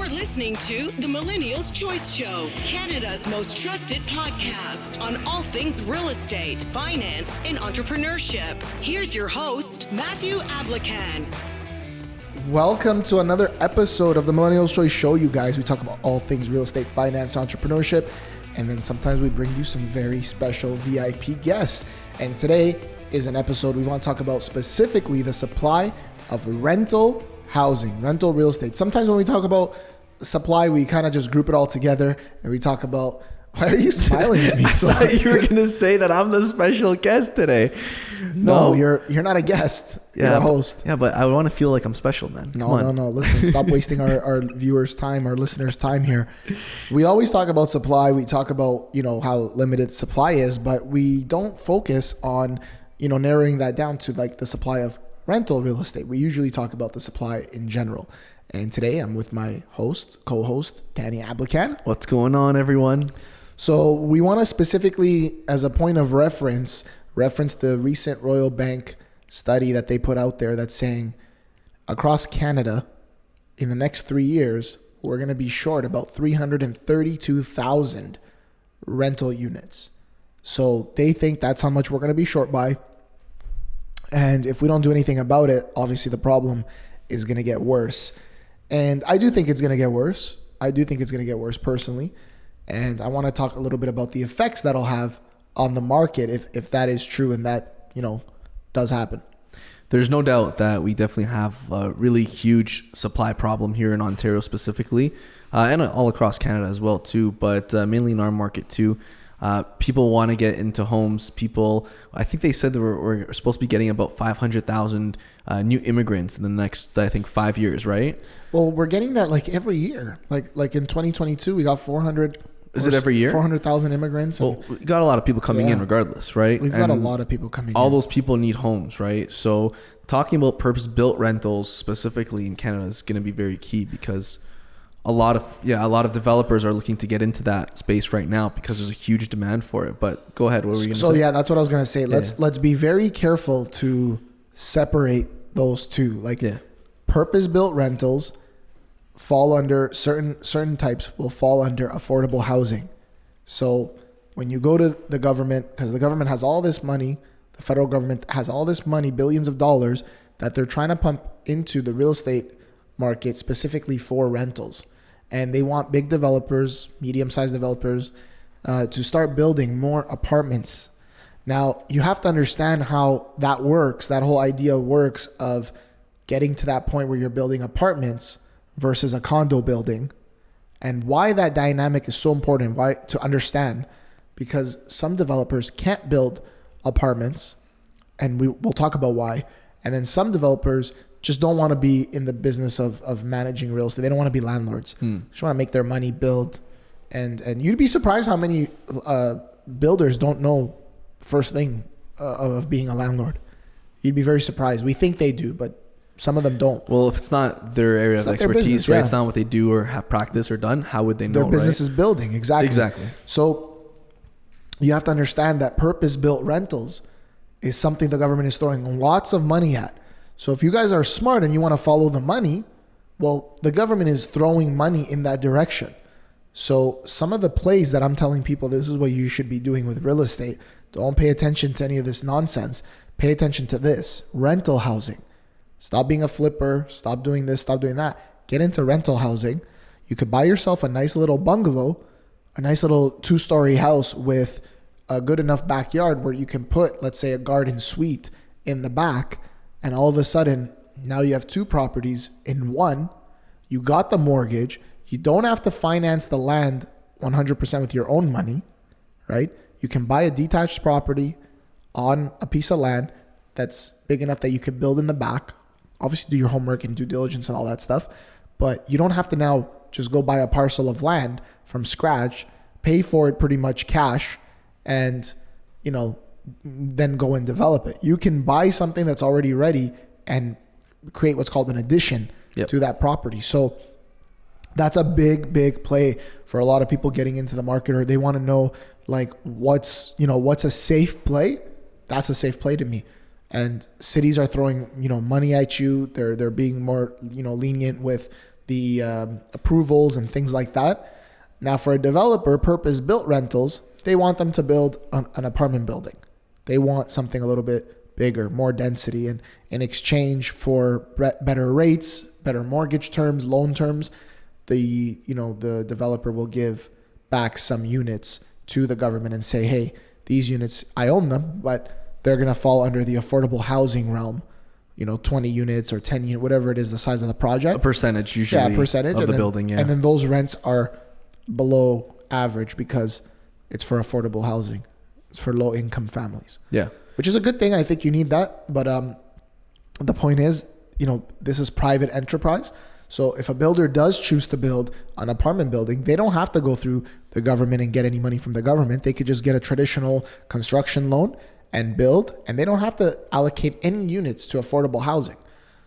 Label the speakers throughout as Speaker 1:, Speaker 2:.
Speaker 1: You're listening to the Millennials Choice Show, Canada's most trusted podcast on all things real estate, finance, and entrepreneurship. Here's your host, Matthew Ablakan.
Speaker 2: Welcome to another episode of the Millennials Choice Show, you guys. We talk about all things real estate, finance, entrepreneurship, and then sometimes we bring you some very special VIP guests. And today is an episode we want to talk about specifically the supply of rental housing, rental real estate. Sometimes when we talk about supply, we kind of just group it all together and we talk about, why are you smiling at me?
Speaker 3: I thought you were going to say that I'm the special guest today.
Speaker 2: No, you're not a guest. You're a host.
Speaker 3: Yeah, but I want to feel like I'm special, man.
Speaker 2: No. Listen, stop wasting our viewers' time, our listeners' time here. We always talk about supply. We talk about, how limited supply is, but we don't focus on, narrowing that down to like the supply of rental real estate. We usually talk about the supply in general. And today I'm with my co-host, Danny Ablakan.
Speaker 3: What's going on, everyone?
Speaker 2: So we want to specifically, as a point of reference the recent Royal Bank study that they put out there that's saying across Canada, in the next 3 years, we're going to be short about 332,000 rental units. So they think that's how much we're going to be short by. And if we don't do anything about it, obviously the problem is going to get worse. And I do think it's going to get worse. Personally. And I want to talk a little bit about the effects that'll have on the market if that is true and that, does happen.
Speaker 3: There's no doubt that we definitely have a really huge supply problem here in Ontario specifically, and all across Canada as well too, but mainly in our market too. People want to get into homes. I think they said that we're supposed to be getting about 500,000 new immigrants in the next, 5 years, right?
Speaker 2: Well, we're getting that like every year. Like in 2022, we got 400.
Speaker 3: Is it every year?
Speaker 2: 400,000 immigrants.
Speaker 3: Well, we got a lot of people coming in regardless, right?
Speaker 2: We've got a lot of people coming in.
Speaker 3: All those people need homes, right? So talking about purpose-built rentals specifically in Canada is going to be very key because a lot of developers are looking to get into that space right now because there's a huge demand for it. But go ahead, what were you going to say?
Speaker 2: So yeah, that's what I was going to say. Let's be very careful to separate those two. Purpose-built rentals fall under certain types will fall under affordable housing. So when you go to the government, because the government has all this money, the federal government has all this money, billions of dollars that they're trying to pump into the real estate market specifically for rentals. And they want big developers, medium-sized developers, to start building more apartments. Now, you have to understand how that works, that whole idea works of getting to that point where you're building apartments versus a condo building, and why that dynamic is so important, why to understand, because some developers can't build apartments, and we'll talk about why, and then some developers just don't want to be in the business of managing real estate. They don't want to be landlords. Just want to make their money, build, and you'd be surprised how many builders don't know first thing of being a landlord. You'd be very surprised. We think they do, but some of them don't.
Speaker 3: Well, if it's not their area of expertise, business, right? Yeah. It's not what they do or have practiced or done. How would they know?
Speaker 2: Their business is building. Exactly. So you have to understand that purpose-built rentals is something the government is throwing lots of money at. So if you guys are smart and you want to follow the money, well, the government is throwing money in that direction. So some of the plays that I'm telling people, this is what you should be doing with real estate. Don't pay attention to any of this nonsense. Pay attention to this. Rental housing. Stop being a flipper. Stop doing this. Stop doing that. Get into rental housing. You could buy yourself a nice little bungalow, a nice little 2-story house with a good enough backyard where you can put, let's say, a garden suite in the back. And all of a sudden, now you have 2 properties in one. You got the mortgage. You don't have to finance the land 100% with your own money, right? You can buy a detached property on a piece of land that's big enough that you could build in the back. Obviously, do your homework and due diligence and all that stuff. But you don't have to now just go buy a parcel of land from scratch, pay for it pretty much cash, and, then go and develop it. You can buy something that's already ready and create what's called an addition to that property. So that's a big play for a lot of people getting into the market, or they want to know what's a safe play. That's a safe play to me. And cities are throwing, money at you. They're being more, lenient with the approvals and things like that. Now, for a developer, purpose-built rentals, they want them to build an apartment building. They want something a little bit bigger, more density, and in exchange for better rates, better mortgage terms, loan terms, the developer will give back some units to the government and say, hey, these units, I own them, but they're going to fall under the affordable housing realm. 20 units or 10 units, whatever it is, the size of the project.
Speaker 3: A percentage usually of the building, yeah.
Speaker 2: And then those rents are below average because it's for affordable housing. It's for low income families.
Speaker 3: Yeah.
Speaker 2: Which is a good thing. I think you need that. But the point is, this is private enterprise. So if a builder does choose to build an apartment building, they don't have to go through the government and get any money from the government. They could just get a traditional construction loan and build, and they don't have to allocate any units to affordable housing.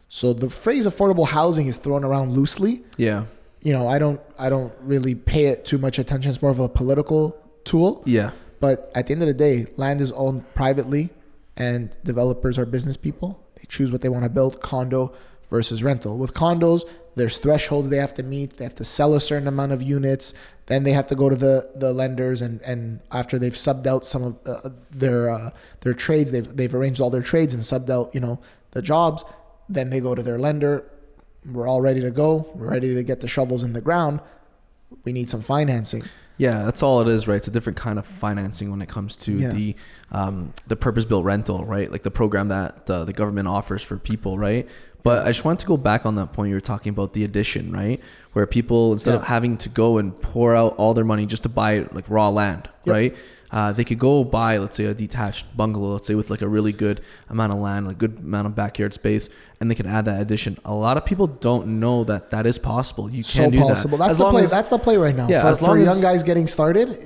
Speaker 2: So the phrase affordable housing is thrown around loosely.
Speaker 3: Yeah.
Speaker 2: I don't really pay it too much attention. It's more of a political tool.
Speaker 3: Yeah.
Speaker 2: But at the end of the day, land is owned privately and developers are business people. They choose what they want to build, condo versus rental. With condos, there's thresholds they have to meet. They have to sell a certain amount of units. Then they have to go to the lenders and after they've subbed out some of their trades, they've arranged all their trades and subbed out, the jobs. Then they go to their lender. We're all ready to go. We're ready to get the shovels in the ground. We need some financing.
Speaker 3: Yeah, that's all it is, right? It's a different kind of financing when it comes to the purpose-built rental, right? Like the program that the government offers for people, right? But I just wanted to go back on that point you were talking about, the addition, right? Where people, instead of having to go and pour out all their money just to buy like raw land, right? They could go buy, let's say, a detached bungalow, let's say with like a really good amount of land, like good amount of backyard space, and they can add that addition. A lot of people don't know that is possible. You can do
Speaker 2: possible.
Speaker 3: that.
Speaker 2: That's the play right now.
Speaker 3: Yeah,
Speaker 2: for young guys getting started,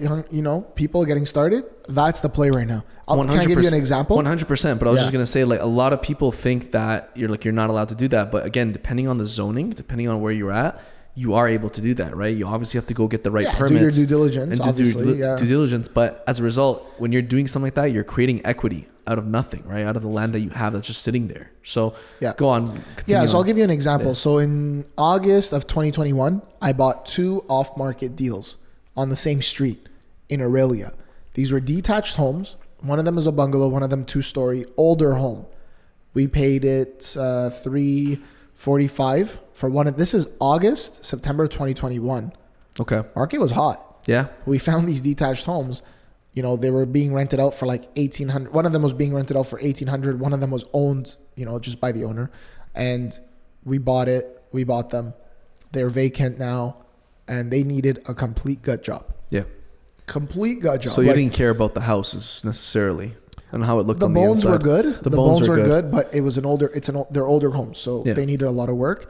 Speaker 2: people getting started, that's the play right now. Can I give you an example?
Speaker 3: 100%. But I was just gonna say, like, a lot of people think that you're not allowed to do that. But again, depending on the zoning, depending on where you're at, you are able to do that, right? You obviously have to go get the right permits.
Speaker 2: Do your due diligence,
Speaker 3: due diligence. But as a result, when you're doing something like that, you're creating equity out of nothing, right? Out of the land that you have that's just sitting there. So go on.
Speaker 2: So I'll give you an example. Yeah. So in August of 2021, I bought 2 off-market deals on the same street in Aurelia. These were detached homes. One of them is a bungalow, one of them 2-story, older home. We paid it $345 for one of, this is September 2021. Okay. Market was hot.
Speaker 3: Yeah.
Speaker 2: We found these detached homes, they were being rented out for like $1,800. One of them was being rented out for $1,800. One of them was owned, just by the owner. And we bought them. They're vacant now and they needed a complete gut job.
Speaker 3: Yeah.
Speaker 2: Complete gut job.
Speaker 3: So you didn't care about the houses necessarily and how it looked on the inside.
Speaker 2: The bones were good. The bones were good, but it was they're older homes. So they needed a lot of work.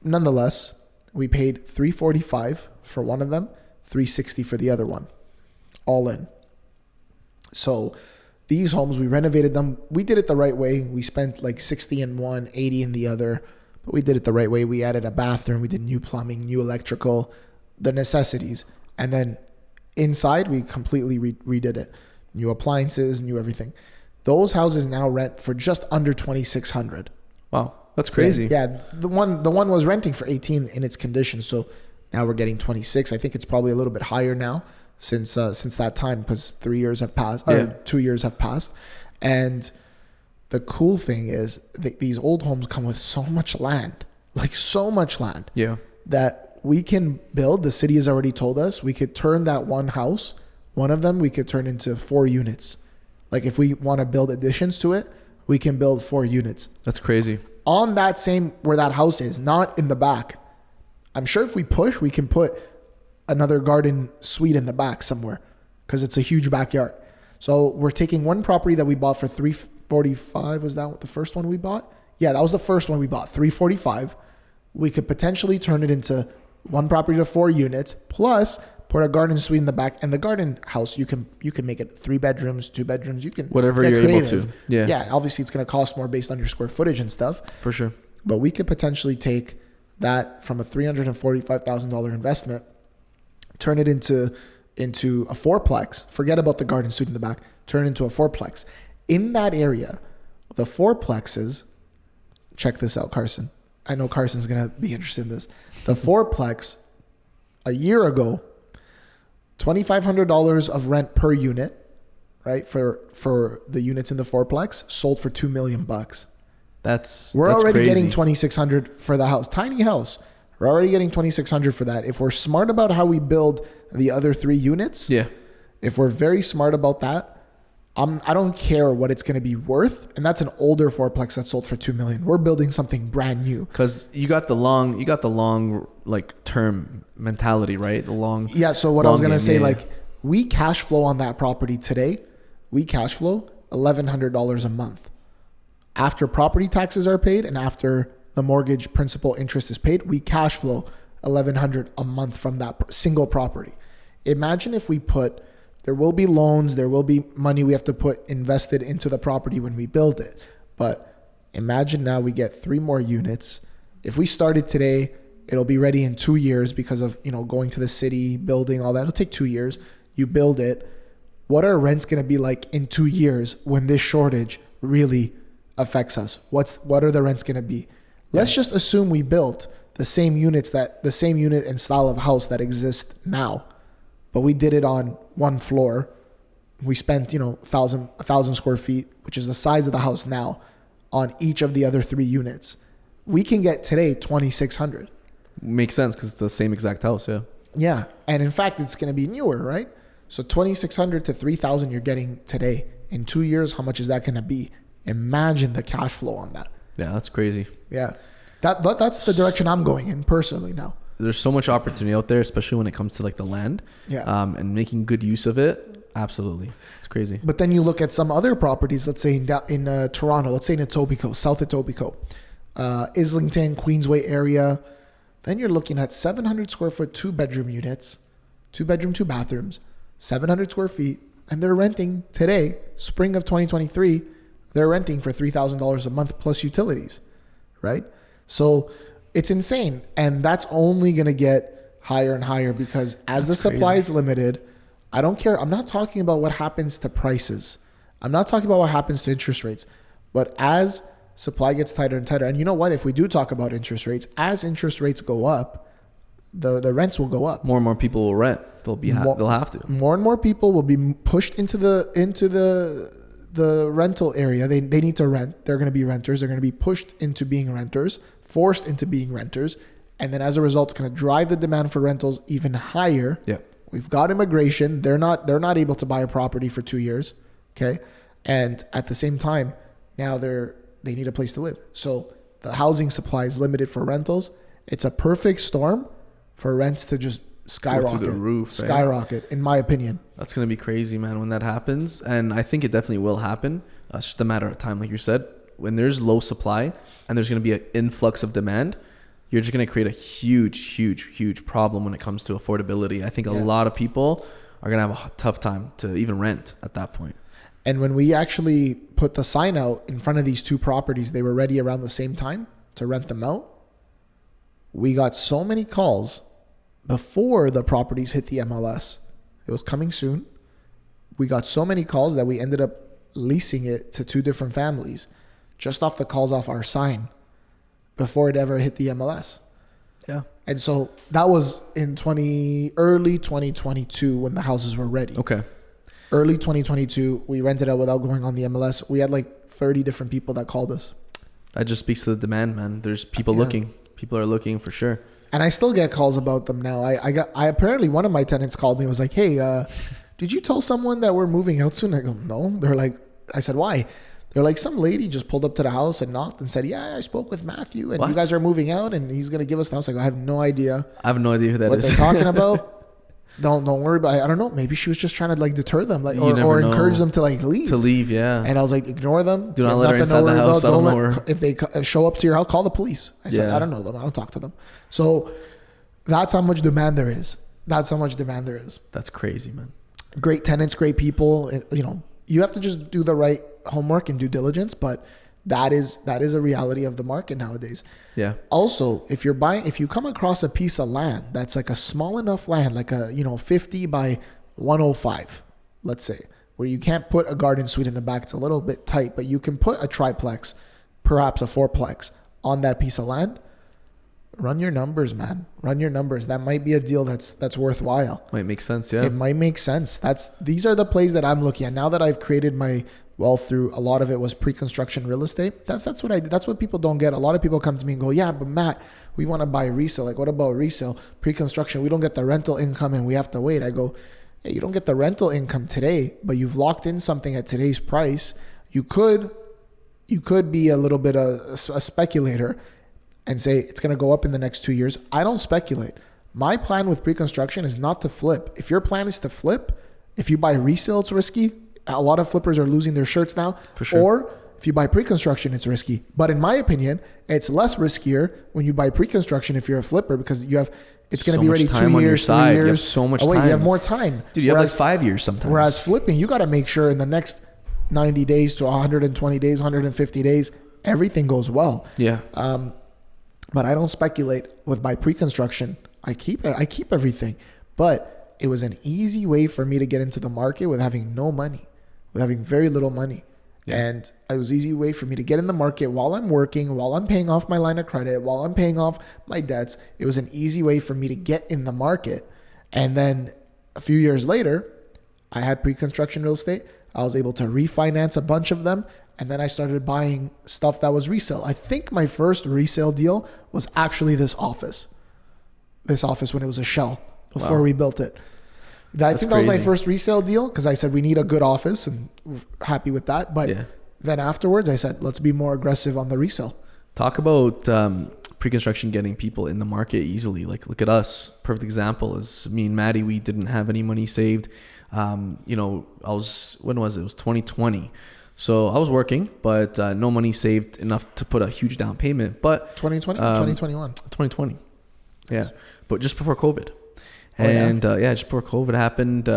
Speaker 2: Nonetheless, we paid $345 for one of them, $360 for the other one, all in. So these homes, we renovated them. We did it the right way. We spent like $60 in one, $80 in the other, but we did it the right way. We added a bathroom. We did new plumbing, new electrical, the necessities. And then inside, we completely redid it. New appliances, new everything. Those houses now rent for just under $2,600.
Speaker 3: Wow. That's crazy.
Speaker 2: Yeah, the one was renting for 18 in its condition, so now we're getting 26. I think it's probably a little bit higher now since that time because 3 years have passed, or 2 years have passed. And the cool thing is these old homes come with so much land, that we can build. The city has already told us we could turn that one house, one of them, we could turn into 4 units. Like if we want to build additions to it, we can build 4 units.
Speaker 3: That's crazy.
Speaker 2: On that same, where that house is, not in the back. I'm sure if we push, we can put another garden suite in the back somewhere because it's a huge backyard. So we're taking one property that we bought for $345. Was that the first one we bought? Yeah, that was the first one we bought, $345. We could potentially turn it into one property to 4 units, plus put a garden suite in the back. And the garden house, you can make it 3 bedrooms, 2 bedrooms. You can
Speaker 3: whatever you're creative. Able to. Yeah.
Speaker 2: Yeah. Obviously, it's going to cost more based on your square footage and stuff.
Speaker 3: For sure.
Speaker 2: But we could potentially take that from a $345,000 investment, turn it into a 4-plex. Forget about the garden suite in the back. Turn it into a 4-plex. In that area, the 4-plexes. Check this out, Carson. I know Carson's going to be interested in this. The fourplex a year ago, $2,500 of rent per unit, right? For the units in the fourplex sold for $2 million. We're already
Speaker 3: crazy.
Speaker 2: getting $2,600 for the house, tiny house. We're already getting $2,600 for that. If we're smart about how we build the other 3 units, if we're very smart about that, I don't care what it's going to be worth. And that's an older fourplex that sold for $2 million. We're building something brand new.
Speaker 3: Cause you got the long like term mentality, right? The long.
Speaker 2: Yeah. So what I was going to say, like we cash flow on that property today. We cash flow $1,100 a month after property taxes are paid and after the mortgage principal interest is paid. We cash flow $1,100 a month from that single property. Imagine if we put, there will be loans, there will be money we have to put invested into the property when we build it. But imagine now we get 3 more units. If we started today, it'll be ready in 2 years because of, going to the city, building, all that. It'll take 2 years. You build it. What are rents going to be like in 2 years when this shortage really affects us? What are the rents going to be? Let's just assume we built the same unit and style of house that exists now, but we did it on 1 floor. We spent, 1,000 square feet, which is the size of the house now, on each of the other 3 units. We can get today $2,600.
Speaker 3: Makes sense because it's the same exact house. Yeah.
Speaker 2: Yeah. And in fact, it's going to be newer, right? So $2,600 to $3,000 you're getting today. In 2 years, how much is that going to be? Imagine the cash flow on that.
Speaker 3: Yeah, that's crazy.
Speaker 2: Yeah. That's the direction I'm going in personally now.
Speaker 3: There's so much opportunity out there, especially when it comes to like the land.
Speaker 2: Yeah.
Speaker 3: And making good use of it. Absolutely. It's crazy.
Speaker 2: But then you look at some other properties, let's say in Toronto, let's say in Etobicoke, South Etobicoke, Islington, Queensway area. Then you're looking at 700 square foot, 2-bedroom units, 2-bedroom, 2 bathrooms, 700 square feet. And they're renting today, spring of 2023, they're renting for $3,000 a month plus utilities, right? So it's insane. And that's only going to get higher and higher because as the supply is limited, I don't care. I'm not talking about what happens to prices. I'm not talking about what happens to interest rates. But as supply gets tighter and tighter, and you know what? If we do talk about interest rates, as interest rates go up, the rents will go up.
Speaker 3: More and more people will rent. They'll have to.
Speaker 2: More and more people will be pushed into the rental area. They need to rent. They're going to be renters. They're going to be pushed into being renters, forced into being renters. And then as a result, it's going to drive the demand for rentals even higher.
Speaker 3: Yeah.
Speaker 2: We've got immigration. They're not able to buy a property for 2 years. Okay. And at the same time, now they need a place to live. So the housing supply is limited for rentals. It's a perfect storm for rents to just skyrocket.
Speaker 3: Go through the roof,
Speaker 2: skyrocket, in my opinion.
Speaker 3: That's going to be crazy, man, when that happens. And I think it definitely will happen. It's just a matter of time, like you said. When there's low supply and there's going to be an influx of demand, you're just going to create a huge problem when it comes to affordability. I think a lot of people are going to have a tough time to even rent at that point.
Speaker 2: And when we actually put the sign out in front of these 2 properties, they were ready around the same time to rent them out. We got so many calls before the properties hit the MLS. It was coming soon. We got so many calls that we ended up leasing it to 2 different families just off the calls off our sign before it ever hit the MLS.
Speaker 3: Yeah.
Speaker 2: And so that was in early 2022 when the houses were ready.
Speaker 3: Okay.
Speaker 2: Early 2022, we rented out without going on the MLS. We had like 30 different people that called us.
Speaker 3: That just speaks to the demand, man. There's people looking. People are looking for sure.
Speaker 2: And I still get calls about them now. I apparently one of my tenants called me and was like, "Hey, did you tell someone that we're moving out soon?" I go, "No." They're like, I said, "Why?" They're like, "Some lady just pulled up to the house and knocked and said, 'Yeah, I spoke with Matthew and you guys are moving out and he's gonna give us the house.'" I go, "I have no idea.
Speaker 3: I have no idea who that
Speaker 2: what
Speaker 3: is.
Speaker 2: they're talking about. Don't worry about it. I don't know. Maybe she was just trying to like deter them, like or encourage them to like leave.
Speaker 3: To leave, yeah.
Speaker 2: And I was like, ignore them.
Speaker 3: Do not let her inside the house. I don't know her.
Speaker 2: If they show up to your house, call the police. I said, I don't know them. I don't talk to them. So that's how much demand there is. That's crazy, man. Great tenants, great people. You have to just do the right homework and due diligence, but that is a reality of the market nowadays.
Speaker 3: Yeah.
Speaker 2: Also, if you come across a piece of land that's like a small enough land, like a 50 by 105, let's say, where you can't put a garden suite in the back, it's a little bit tight, but you can put a triplex, perhaps a fourplex on that piece of land. run your numbers, man. Run your numbers. That might be a deal that's worthwhile.
Speaker 3: Might make sense, yeah.
Speaker 2: It might make sense. These are the plays that I'm looking at now that I've created my wealth through. A lot of it was pre-construction real estate. That's what people don't get. A lot of people come to me and go, yeah, but Matt, we want to buy resale. Like, what about resale? Pre-construction, we don't get the rental income and we have to wait. I go, yeah, you don't get the rental income today, but you've locked in something at today's price. You could be a little bit a speculator and say it's going to go up in the next 2 years. I don't speculate. My plan with pre-construction is not to flip. If your plan is to flip, if you buy resale, it's risky. A lot of flippers are losing their shirts now.
Speaker 3: For sure.
Speaker 2: Or if you buy pre-construction, it's risky. But in my opinion, it's less riskier when you buy pre-construction if you're a flipper, because it's going to be ready 2 years, 3 years.
Speaker 3: You have so much time.
Speaker 2: You have more time.
Speaker 3: Dude, you have like 5 years sometimes.
Speaker 2: Whereas flipping, you got to make sure in the next 90 days to 120 days, 150 days, everything goes well.
Speaker 3: Yeah.
Speaker 2: But I don't speculate with my pre-construction. I keep everything. But it was an easy way for me to get into the market with having no money, with having very little money. Yeah. And it was an easy way for me to get in the market while I'm working, while I'm paying off my line of credit, while I'm paying off my debts. It was an easy way for me to get in the market. And then a few years later, I had pre-construction real estate. I was able to refinance a bunch of them. And then I started buying stuff that was resale. I think my first resale deal was actually this office when it was a shell before we built it. I think that was my first resale deal, because I said we need a good office, and we're happy with that. But then afterwards I said, let's be more aggressive on the resale.
Speaker 3: Talk about pre-construction getting people in the market easily. Like, look at us. Perfect example is me and Maddie. We didn't have any money saved. When was it? It was 2020. So I was working, but no money saved enough to put a huge down payment. But
Speaker 2: 2020, 2021,
Speaker 3: 2020, yeah. But just before COVID, just before COVID happened,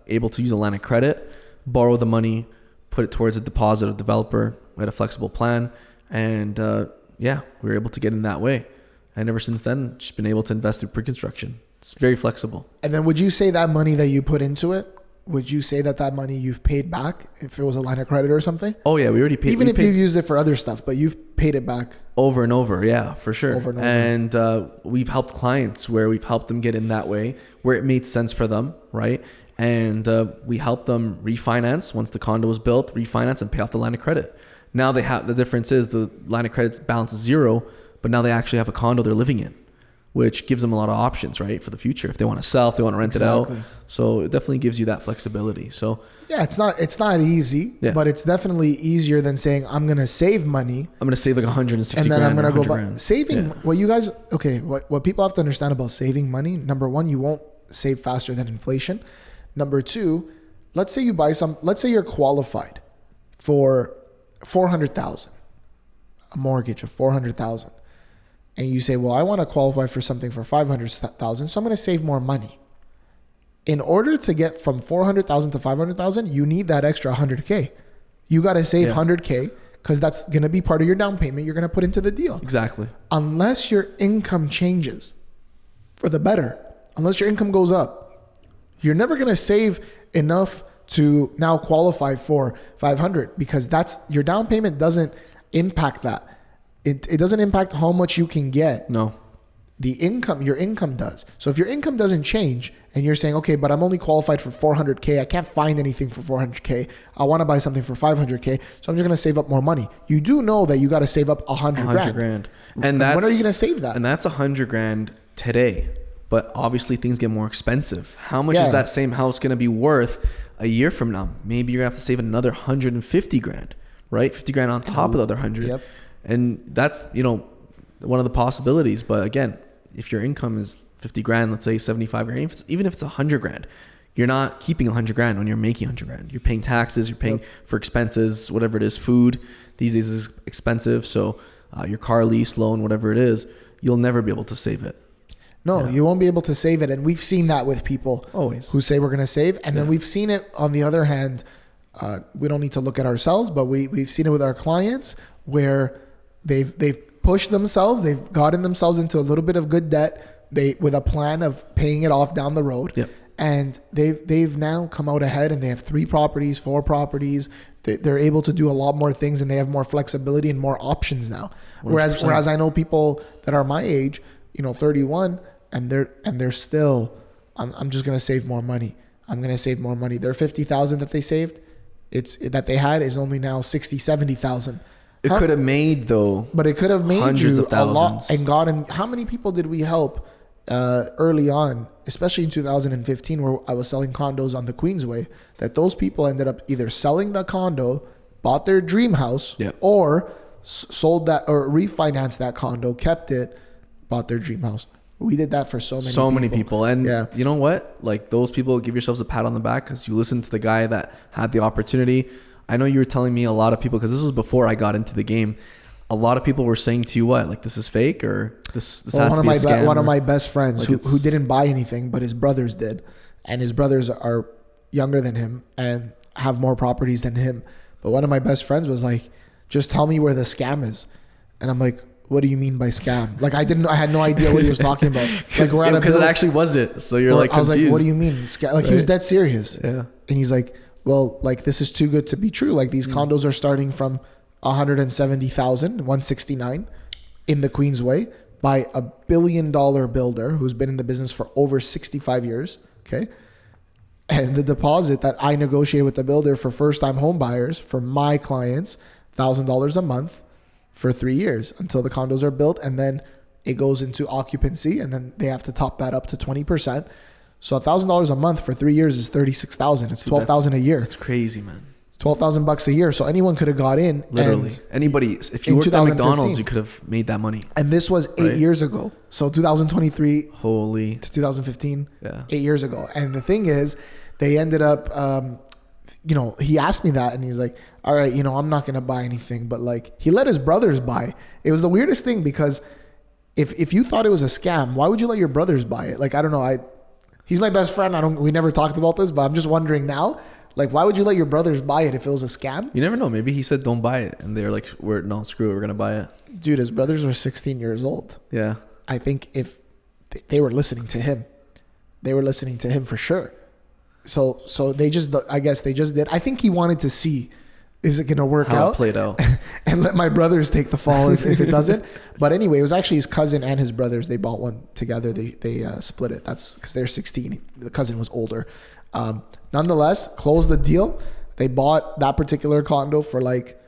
Speaker 3: able to use a line of credit, borrow the money, put it towards a deposit of developer. We had a flexible plan, and we were able to get in that way. And ever since then, just been able to invest through pre-construction. It's very flexible.
Speaker 2: And then would you say that money that you put into it, would you say that money you've paid back if it was a line of credit or something?
Speaker 3: Oh yeah, we already paid.
Speaker 2: Even if you used it for other stuff, but you've paid it back
Speaker 3: over and over. Yeah, for sure.
Speaker 2: Over and over.
Speaker 3: And we've helped clients where we've helped them get in that way where it made sense for them, right? And we helped them refinance once the condo was built, refinance and pay off the line of credit. Now the difference is the line of credit balance is zero, but now they actually have a condo they're living in, which gives them a lot of options, right, for the future. If they want to sell, if they want to rent it out. So it definitely gives you that flexibility. So
Speaker 2: yeah, it's not easy, but it's definitely easier than saying, I'm going to save money.
Speaker 3: I'm going to save like 160
Speaker 2: grand. And then I'm
Speaker 3: going to
Speaker 2: go buy. Saving, what people have to understand about saving money, number one, you won't save faster than inflation. Number two, let's say you're qualified for $400,000, a mortgage of $400,000. And you say, well, I want to qualify for something for $500,000, so I'm going to save more money. In order to get from $400,000 to $500,000, you need that extra $100K. You got to save $100K, because that's going to be part of your down payment you're going to put into the deal.
Speaker 3: Exactly.
Speaker 2: Unless your income changes for the better, unless your income goes up, you're never going to save enough to now qualify for $500, because your down payment doesn't impact that. It doesn't impact how much you can get.
Speaker 3: No.
Speaker 2: Your income does. So if your income doesn't change and you're saying, okay, but I'm only qualified for $400K, I can't find anything for $400K, I want to buy something for $500K, so I'm just going to save up more money. You do know that you got to save up $100 grand.
Speaker 3: And
Speaker 2: when are you going to save that?
Speaker 3: And that's $100 grand today. But obviously things get more expensive. How much is that same house going to be worth a year from now? Maybe you're going to have to save another 150 grand, right? 50 grand on top of the other 100.
Speaker 2: Yep.
Speaker 3: And that's, one of the possibilities. But again, if your income is 50 grand, let's say 75 grand, even if it's 100 grand, you're not keeping 100 grand when you're making 100 grand. You're paying taxes, you're paying for expenses, whatever it is, food these days is expensive. So your car lease, loan, whatever it is, you'll never be able to save it.
Speaker 2: No, you won't be able to save it. And we've seen that with people
Speaker 3: always
Speaker 2: who say we're going to save. And then we've seen it on the other hand. We don't need to look at ourselves, but we've seen it with our clients where they've pushed themselves. They've gotten themselves into a little bit of good debt with a plan of paying it off down the road.
Speaker 3: Yep.
Speaker 2: And they've now come out ahead, and they have 3 properties, 4 properties. They're able to do a lot more things, and they have more flexibility and more options now.
Speaker 3: 100%.
Speaker 2: Whereas I know people that are my age, 31, and they're still, I'm just gonna save more money. I'm gonna save more money. Their 50,000 that they saved, that they had is only now 60, 70,000.
Speaker 3: It could have made though.
Speaker 2: But it could have made
Speaker 3: hundreds
Speaker 2: you
Speaker 3: of thousands.
Speaker 2: a lot and gotten. How many people did we help early on, especially in 2015, where I was selling condos on the Queensway? That those people ended up either selling the condo, bought their dream house, or sold that or refinanced that condo, kept it, bought their dream house. We did that for so many people. And you know what? Like, those people, give yourselves a pat on the back because you listened to the guy that had the opportunity. I know you were telling me a lot of people, because this was before I got into the game, a lot of people were saying to you, what, like, this is fake, or this has to be a scam? One of my best friends
Speaker 3: like
Speaker 2: who didn't buy anything, but his brothers did. And his brothers are younger than him and have more properties than him. But one of my best friends was like, just tell me where the scam is. And I'm like, what do you mean by scam? Like, I had no idea what he was talking about. Like,
Speaker 3: because it actually was it. So you're like, confused.
Speaker 2: I was like, what do you mean? Like, right. He was dead serious.
Speaker 3: Yeah.
Speaker 2: And he's like, well, like, this is too good to be true. Like, these condos are starting from 170,000, 169 in the Queensway by a $1 billion builder who's been in the business for over 65 years. Okay. And the deposit that I negotiate with the builder for first-time home buyers for my clients, $1,000 a month for 3 years until the condos are built. And then it goes into occupancy, and then they have to top that up to 20%. So $1,000 a month for 3 years is 36,000. It's 12,000 a year.
Speaker 3: That's crazy, man.
Speaker 2: $12,000 a year. So anyone could have got in.
Speaker 3: Literally. Anybody. If you worked at McDonald's, you could have made that money.
Speaker 2: And this was 8 years ago. So 2023
Speaker 3: to
Speaker 2: 2015.
Speaker 3: Yeah.
Speaker 2: 8 years ago. And the thing is, they ended up, he asked me that, and he's like, all right, I'm not going to buy anything. But like, he let his brothers buy. It was the weirdest thing, because if you thought it was a scam, why would you let your brothers buy it? Like, I don't know. He's my best friend. We never talked about this, but I'm just wondering now, like, why would you let your brothers buy it if it was a scam?
Speaker 3: You never know. Maybe he said, don't buy it. And they're like, no, screw it. We're going to buy it.
Speaker 2: Dude, his brothers were 16 years old.
Speaker 3: Yeah.
Speaker 2: I think if they were listening to him, for sure. So I guess they just did. I think he wanted to see, is it going to work out?
Speaker 3: How it played out.
Speaker 2: And let my brothers take the fall if it doesn't. But anyway, it was actually his cousin and his brothers. They bought one together. They split it. That's because they're 16. The cousin was older. Nonetheless, closed the deal. They bought that particular condo for like,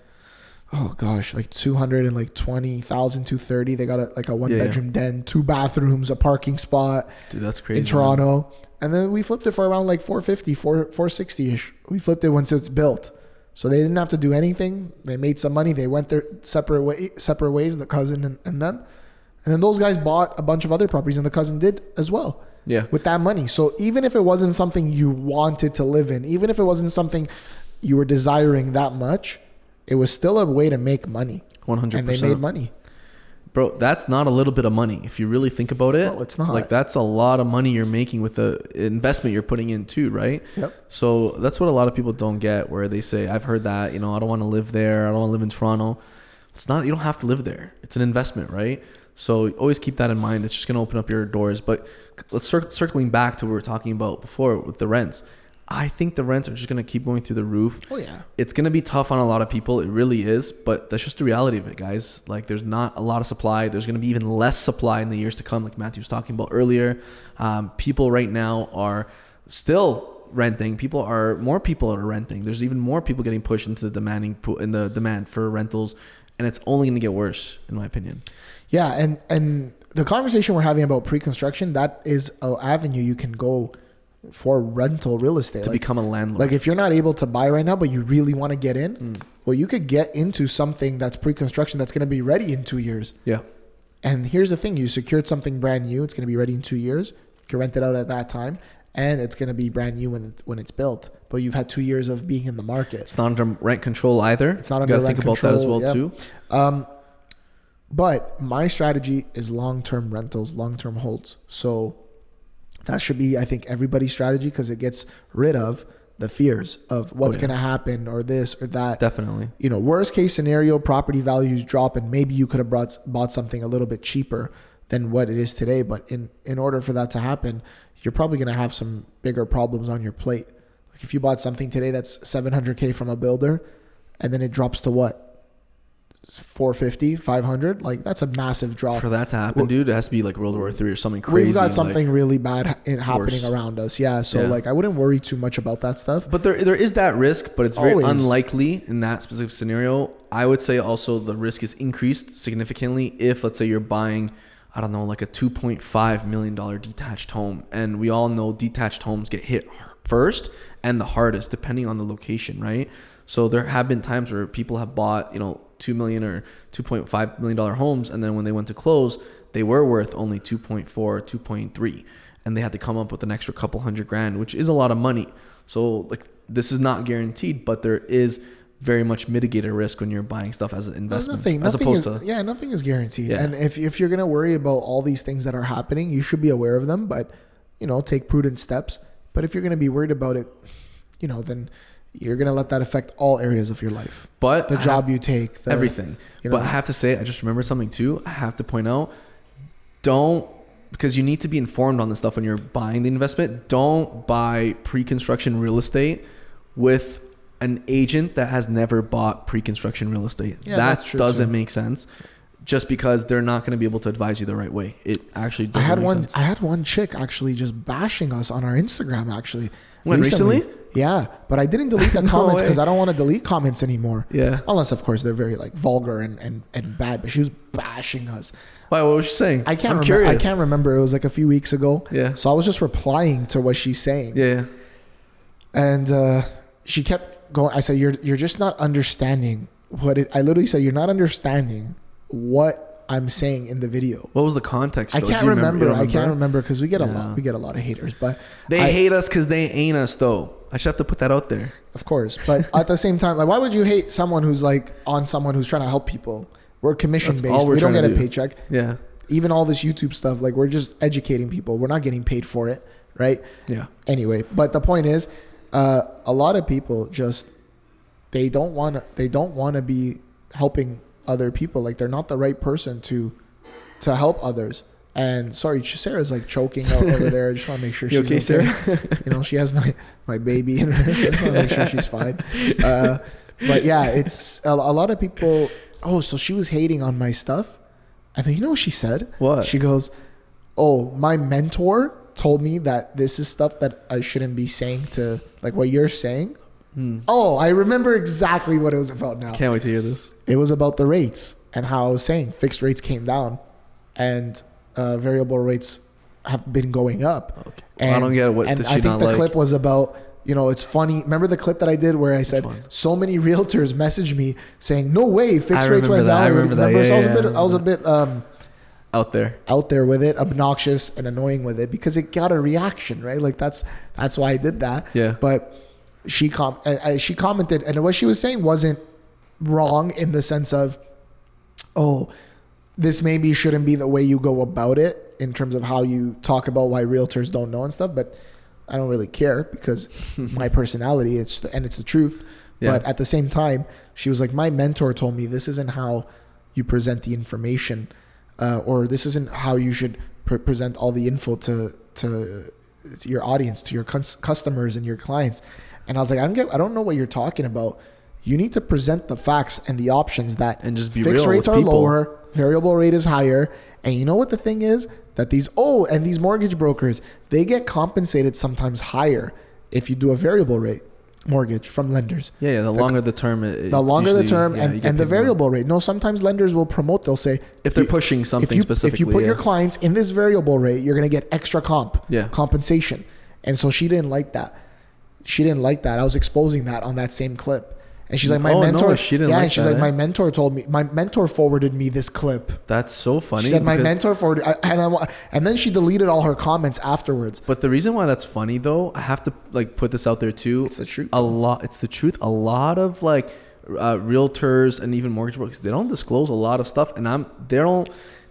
Speaker 2: oh gosh, like 220,000, 230. They got a one bedroom den, 2 bathrooms, a parking spot.
Speaker 3: Dude, that's crazy.
Speaker 2: In Toronto. Man. And then we flipped it for around like 450, 460-ish. We flipped it once it's built. So they didn't have to do anything. They made some money. They went their separate ways, the cousin and them. And then those guys bought a bunch of other properties, and the cousin did as well.
Speaker 3: Yeah.
Speaker 2: With that money. So even if it wasn't something you wanted to live in, even if it wasn't something you were desiring that much, it was still a way to make money.
Speaker 3: 100%.
Speaker 2: And they made money.
Speaker 3: Bro, that's not a little bit of money. If you really think about it,
Speaker 2: no, it's not.
Speaker 3: Like, that's a lot of money you're making with the investment you're putting in too, right?
Speaker 2: Yep.
Speaker 3: So that's what a lot of people don't get, where they say, I've heard that, I don't want to live there. I don't want to live in Toronto. It's not, you don't have to live there. It's an investment, right? So always keep that in mind. It's just going to open up your doors. But let's circling back to what we were talking about before with the rents. I think the rents are just going to keep going through the roof.
Speaker 2: Oh, yeah.
Speaker 3: It's going to be tough on a lot of people. It really is. But that's just the reality of it, guys. Like, there's not a lot of supply. There's going to be even less supply in the years to come, like Matthew was talking about earlier. People right now are still renting. More people are renting. There's even more people getting pushed into the demand for rentals. And it's only going to get worse, in my opinion. Yeah.
Speaker 2: And the conversation we're having about pre-construction, that is an avenue you can go for rental real estate.
Speaker 3: To become a landlord.
Speaker 2: Like, if you're not able to buy right now, but you really want to get in, well, you could get into something that's pre-construction that's going to be ready in 2 years.
Speaker 3: Yeah.
Speaker 2: And here's the thing. You secured something brand new. It's going to be ready in 2 years. You can rent it out at that time. And it's going to be brand new when it's built. But you've had 2 years of being in the market.
Speaker 3: It's not under rent control either.
Speaker 2: It's not under rent control.
Speaker 3: You got to think about that as well too.
Speaker 2: But my strategy is long-term rentals, long-term holds. So that should be, I think, everybody's strategy, because it gets rid of the fears of what's going to happen or this or that.
Speaker 3: Definitely.
Speaker 2: Worst case scenario, property values drop, and maybe you could have bought something a little bit cheaper than what it is today. But in order for that to happen, you're probably going to have some bigger problems on your plate. Like if you bought something today that's $700K from a builder, and then it drops to what? 450, 500, like that's a massive drop.
Speaker 3: For that to happen, dude, it has to be like World War III or something crazy.
Speaker 2: We've got something
Speaker 3: like,
Speaker 2: really bad happening around us. Yeah. So like, I wouldn't worry too much about that stuff.
Speaker 3: But there is that risk, but it's very unlikely in that specific scenario. I would say also the risk is increased significantly if, let's say, you're buying, I don't know, like a $2.5 million detached home. And we all know detached homes get hit first and the hardest, depending on the location, right? So there have been times where people have bought, $2 million or $2.5 million homes, and then when they went to close, they were worth only 2.4, 2.3, and they had to come up with an extra couple $100,000, which is a lot of money. So like this is not guaranteed, but there is very much mitigated risk when you're buying stuff as an investment,
Speaker 2: nothing is guaranteed. Yeah. And if you're gonna worry about all these things that are happening, you should be aware of them, but take prudent steps. But if you're gonna be worried about it, then you're going to let that affect all areas of your life.
Speaker 3: But
Speaker 2: the job you take,
Speaker 3: everything. But I have to say, I just remember something too. I have to point out, because you need to be informed on this stuff when you're buying the investment. Don't buy pre-construction real estate with an agent that has never bought pre-construction real estate. Yeah, that doesn't make sense. Just because they're not going to be able to advise you the right way. It actually doesn't make sense. I
Speaker 2: had one chick actually just bashing us on our Instagram actually.
Speaker 3: When recently?
Speaker 2: Yeah, but I didn't delete the comments because I don't want to delete comments anymore.
Speaker 3: Yeah.
Speaker 2: Unless, of course, they're very like vulgar and bad. But she was bashing us.
Speaker 3: Why? What was she saying?
Speaker 2: I'm curious. I can't remember. It was like a few weeks ago.
Speaker 3: Yeah.
Speaker 2: So I was just replying to what she's saying.
Speaker 3: Yeah.
Speaker 2: And she kept going. I said, "You're just not understanding what it." I literally said, "You're not understanding what I'm saying in the video."
Speaker 3: What was the context?
Speaker 2: I can't remember. I can't remember because we get a lot. We get a lot of haters, but
Speaker 3: they hate us because they ain't us though. I should have to put that out there.
Speaker 2: Of course, but at the same time, like, why would you hate someone who's like on someone who's trying to help people? We're commission based. We don't get a paycheck.
Speaker 3: Yeah.
Speaker 2: Even all this YouTube stuff, like we're just educating people. We're not getting paid for it, right?
Speaker 3: Yeah.
Speaker 2: Anyway, but the point is, a lot of people just they don't want to be helping other people. Like they're not the right person to help others. And sorry, Sarah's like choking over there. I just want to make sure she's okay, Sarah? She has my baby in her, so I just want to make sure she's fine. But yeah, it's a lot of people. Oh, so she was hating on my stuff. And then you know what she said?
Speaker 3: What?
Speaker 2: She goes, "Oh, my mentor told me that this is stuff that I shouldn't be saying to like what you're saying." Oh, I remember exactly what it was about now.
Speaker 3: Can't wait to hear this.
Speaker 2: It was about the rates and how I was saying fixed rates came down and variable rates have been going up.
Speaker 3: Okay. And I don't get what did she not like. And I think the
Speaker 2: clip was about, it's funny. Remember the clip that I did where I said so many realtors messaged me saying, "No way, fixed rates went down."
Speaker 3: I remember that. Yeah,
Speaker 2: so I was a bit
Speaker 3: out
Speaker 2: there with it, obnoxious and annoying with it because it got a reaction, right? Like that's why I did that.
Speaker 3: Yeah.
Speaker 2: But she commented, and what she was saying wasn't wrong in the sense of, oh, this maybe shouldn't be the way you go about it in terms of how you talk about why realtors don't know and stuff. But I don't really care because it's my personality. It's the truth. Yeah. But at the same time, she was like, my mentor told me this isn't how you present the information, or this isn't how you should present all the info to your audience, to your customers and your clients. And I was like, I don't know what you're talking about. You need to present the facts and the options that
Speaker 3: and just be
Speaker 2: fixed
Speaker 3: real
Speaker 2: rates
Speaker 3: with
Speaker 2: are
Speaker 3: people.
Speaker 2: lower, variable rate is higher. And you know what the thing is? That these mortgage brokers, they get compensated sometimes higher if you do a variable rate mortgage from lenders.
Speaker 3: Yeah, the longer the term.
Speaker 2: And the variable rate. No, sometimes lenders will promote, they'll say.
Speaker 3: If they're pushing something specifically.
Speaker 2: If you put your clients in this variable rate, you're going to get extra compensation. And so she didn't like that. I was exposing that on that same clip. And she's like, my mentor. My mentor told me, my mentor forwarded me this clip.
Speaker 3: That's so funny.
Speaker 2: She said, my mentor forwarded, and then she deleted all her comments afterwards.
Speaker 3: But the reason why that's funny though, I have to put this out there too.
Speaker 2: It's the truth.
Speaker 3: It's the truth. A lot of realtors and even mortgage brokers, they don't disclose a lot of stuff, and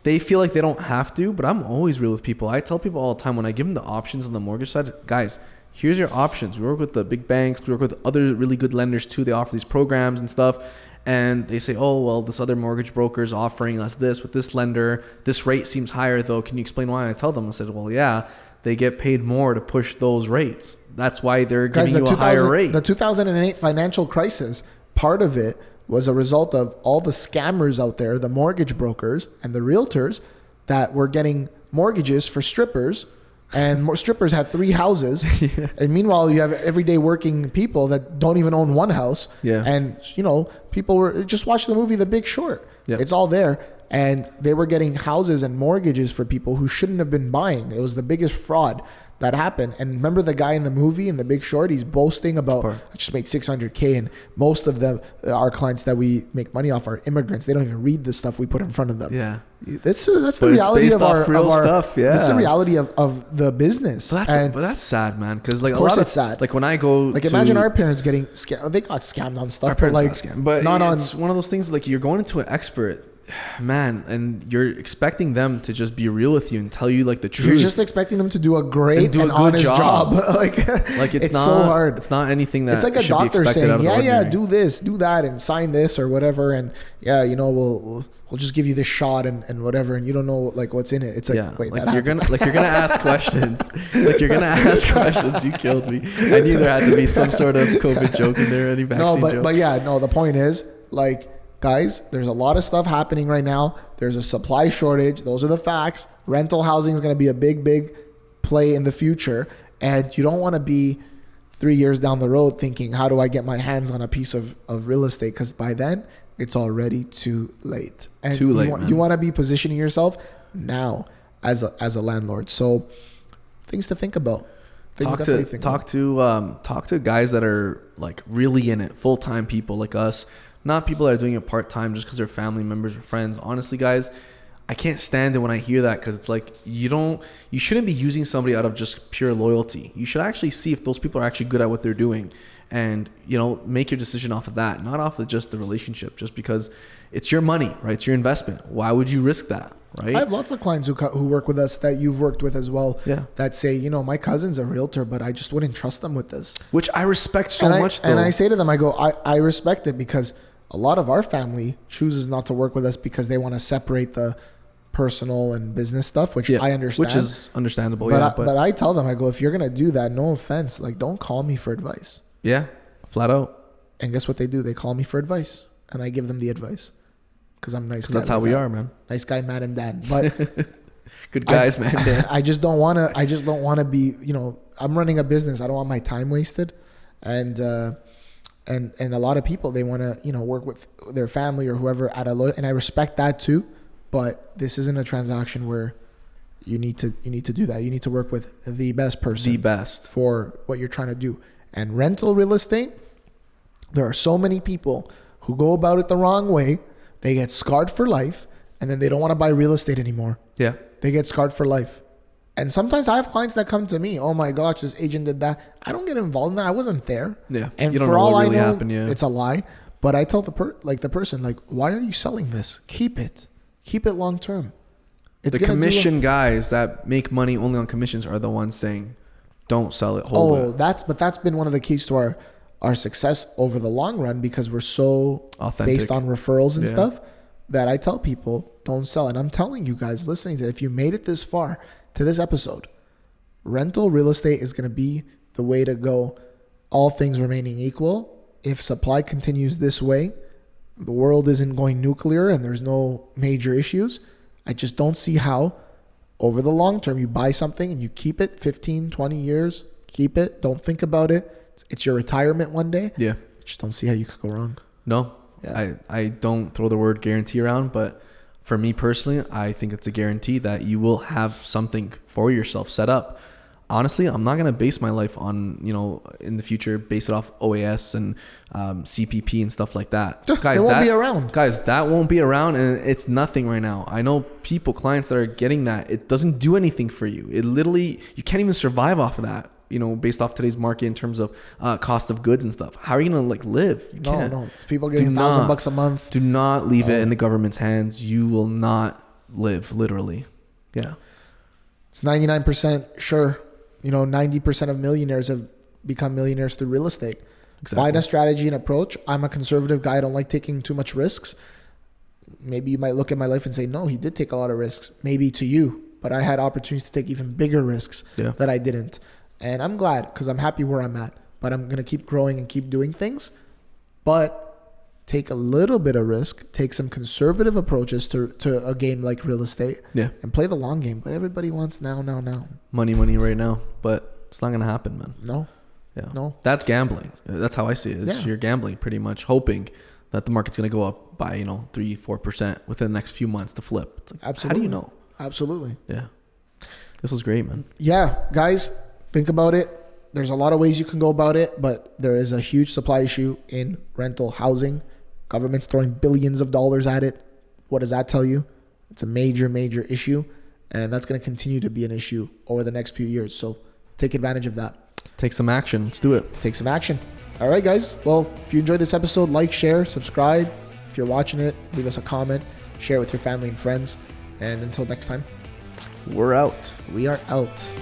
Speaker 3: they feel like they don't have to, but I'm always real with people. I tell people all the time when I give them the options on the mortgage side, guys, here's your options. We work with the big banks. We work with other really good lenders too. They offer these programs and stuff. and they say, oh, well, this other mortgage broker is offering us this with this lender. This rate seems higher though. Can you explain why? I tell them, I said, well, yeah, they get paid more to push those rates. That's why they're giving you a higher rate.
Speaker 2: The 2008 financial crisis, part of it was a result of all the scammers out there, the mortgage brokers and the realtors that were getting mortgages for strippers, and more strippers had 3 houses. Yeah. And meanwhile, you have everyday working people that don't even own 1 house.
Speaker 3: Yeah.
Speaker 2: And, you know, people were just watch the movie The Big Short. Yeah. It's all there. And they were getting houses and mortgages for people who shouldn't have been buying. It was the biggest fraud that happened. And remember the guy in the movie, in The Big Short, he's boasting about, I just made $600K, and most of them, our clients that we make money off are immigrants. They don't even read the stuff we put in front of them.
Speaker 3: Yeah.
Speaker 2: That's the reality of our stuff. Yeah. That's the reality of the business.
Speaker 3: But that's sad, man. Because like,
Speaker 2: of course it's sad.
Speaker 3: Like when I go,
Speaker 2: like imagine our parents getting scammed. They got scammed on stuff. Our parents got scammed,
Speaker 3: but it's one of those things. Like you're going into an expert, man, and you're expecting them to just be real with you and tell you like the truth.
Speaker 2: You're just expecting them to do a great and honest job. like
Speaker 3: it's not
Speaker 2: so hard.
Speaker 3: It's not anything that
Speaker 2: it's like a doctor saying, yeah, do this, do that, and sign this or whatever, and yeah, you know, we'll just give you this shot and whatever, and you don't know like what's in it. It's like, yeah, wait,
Speaker 3: like you're gonna ask questions. Like you're gonna ask questions. You killed me. I knew there had to be some sort of COVID joke in there, any vaccine joke.
Speaker 2: But yeah, no. The point is, like, guys, there's a lot of stuff happening right now. There's a supply shortage. Those are the facts. Rental housing is going to be a big play in the future. And you don't want to be 3 years down the road thinking, how do I get my hands on a piece of real estate? Because by then, it's already too late. And
Speaker 3: too late,
Speaker 2: you want to be positioning yourself now as a landlord. So things to think about.
Speaker 3: Talk to guys that are like really in it, full-time people like us. Not people that are doing it part-time just because they're family members or friends. Honestly, guys, I can't stand it when I hear that, because it's like you shouldn't be using somebody out of just pure loyalty. You should actually see if those people are actually good at what they're doing, and, you know, make your decision off of that, not off of just the relationship, just because it's your money, right? It's your investment. Why would you risk that, right?
Speaker 2: I have lots of clients who work with us that you've worked with as well. Yeah. That say, you know, my cousin's a realtor, but I just wouldn't trust them with this.
Speaker 3: Which I respect so much, though.
Speaker 2: And I say to them, I go, I respect it, because a lot of our family chooses not to work with us because they want to separate the personal and business stuff, which I understand.
Speaker 3: Which is understandable,
Speaker 2: but I tell them, I go, if you're going to do that, no offense, like, don't call me for advice.
Speaker 3: Yeah, flat out.
Speaker 2: And guess what they do? They call me for advice, and I give them the advice because I'm nice guy.
Speaker 3: That's how we are, man.
Speaker 2: Nice guy, Matt and Dad. But
Speaker 3: good guys, man. Dad.
Speaker 2: I just don't want to be, you know, I'm running a business. I don't want my time wasted. And a lot of people, they want to, you know, work with their family or whoever and I respect that too, but this isn't a transaction where you need to do that. You need to work with the best person, for what you're trying to do. And rental real estate, there are so many people who go about it the wrong way. They get scarred for life, and then they don't want to buy real estate anymore. Yeah. They get scarred for life. And sometimes I have clients that come to me, oh my gosh, this agent did that. I don't get involved in that. I wasn't there. Yeah. And for all I know, it's a lie. But I tell the person, like, why are you selling this? Keep it long term.
Speaker 3: The commission guys that make money only on commissions are the ones saying, don't sell it. Hold it.
Speaker 2: That's been one of the keys to our success over the long run, because we're so authentic, based on referrals and stuff, that I tell people, don't sell. And I'm telling you guys listening to it, if you made it this far to this episode, rental real estate is going to be the way to go. All things remaining equal, if supply continues this way, the world isn't going nuclear and there's no major issues, I just don't see how over the long term you buy something and you keep it 15, 20 years, keep it, don't think about it. It's your retirement one day. Yeah. I just don't see how you could go wrong.
Speaker 3: No, yeah. I don't throw the word guarantee around, but for me personally, I think it's a guarantee that you will have something for yourself set up. Honestly, I'm not going to base my life on, you know, in the future, base it off OAS and CPP and stuff like that. Guys,
Speaker 2: it won't be around.
Speaker 3: Guys, that won't be around, and it's nothing right now. I know clients that are getting that. It doesn't do anything for you. It literally, you can't even survive off of that, you know, based off today's market in terms of cost of goods and stuff. How are you going to like live? You can't.
Speaker 2: No. People are getting $1,000 a month.
Speaker 3: Do not leave it in the government's hands. You will not live, literally. Yeah.
Speaker 2: It's 99% sure. You know, 90% of millionaires have become millionaires through real estate. Find a strategy and approach. I'm a conservative guy. I don't like taking too much risks. Maybe you might look at my life and say, no, he did take a lot of risks. Maybe to you, but I had opportunities to take even bigger risks that I didn't. And I'm glad because I'm happy where I'm at. But I'm going to keep growing and keep doing things. But take a little bit of risk. Take some conservative approaches to a game like real estate.
Speaker 3: Yeah.
Speaker 2: And play the long game. But everybody wants now.
Speaker 3: Money right now. But it's not going to happen, man.
Speaker 2: No.
Speaker 3: Yeah.
Speaker 2: No.
Speaker 3: That's gambling. That's how I see it. You're gambling pretty much, hoping that the market's going to go up by 3-4% within the next few months to flip. It's like,
Speaker 2: absolutely.
Speaker 3: How do you know?
Speaker 2: Absolutely.
Speaker 3: Yeah. This was great, man.
Speaker 2: Yeah, guys, think about it. There's a lot of ways you can go about it, but there is a huge supply issue in rental housing. Government's throwing billions of dollars at it. What does that tell you? It's a major issue, and that's going to continue to be an issue over the next few years. So take advantage of that.
Speaker 3: Take some action. Let's do it.
Speaker 2: Take some action. All right, guys. Well, if you enjoyed this episode, like, share, subscribe. If you're watching it, leave us a comment. Share it with your family and friends. And until next time,
Speaker 3: we're out.
Speaker 2: We are out.